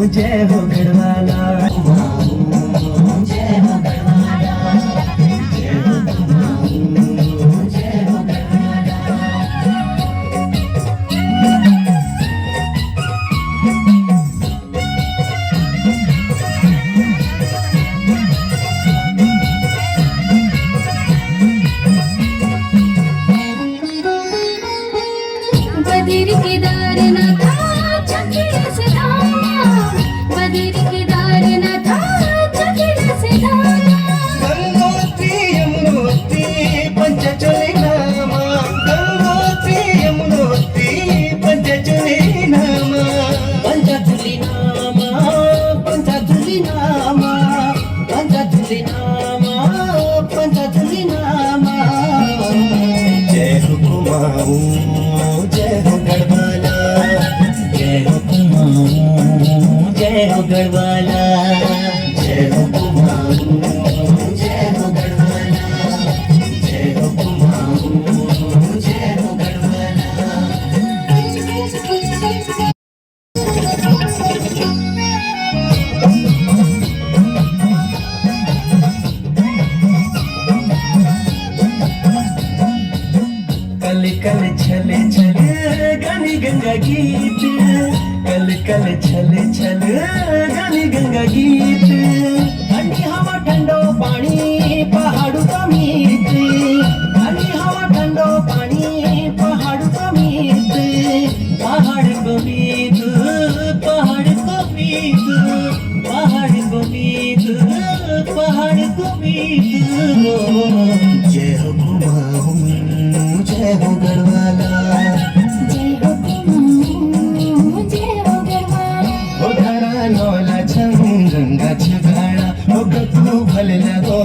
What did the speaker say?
जय हो गढ़वाला, जय हो गढ़वाला, जय हो कुमाऊं, जय हो गढ़वाला। बद्री केदारनाथा चकिया से धामा, बद्री केदारनाथा चकिया से धामा। गंगोत्री यमुनोत्री पंचचूड़ी नामा, गंगोत्री यमुनोत्री पंचचूड़ी नामा, पंचचूड़ी नामा, पंचचूड़ी नामा, पंचचूड़ी नामा, पंचचूड़ी नामा। जय हो कुमाऊं, जय हो गढ़वाला, जय हो कुमाऊं, जय हो गढ़वाला, जय हो कुमाऊं, जय हो गढ़वाला, जय हो कुमाऊं, जय हो गढ़वाला। कल कल छले छले गानी गंगा गीत, कल कल छले छले गानी गंगा गीत। ठंडी हवा ठंडो पानी पहाड़ू का मीत, ठंडी हवा ठंडो पानी पहाड़ू का मीत। पहाड़ को मीत, पहाड़ को मीत, पहाड़ को मीत, पहाड़ को मीत। जय हो कुमाऊं, जय हो गढ़वाला, जय हो कुमाऊं, जय हो गढ़वाला। ओ धरा नौला छंग गंगा छगाड़ा, ओ गतू भलला गो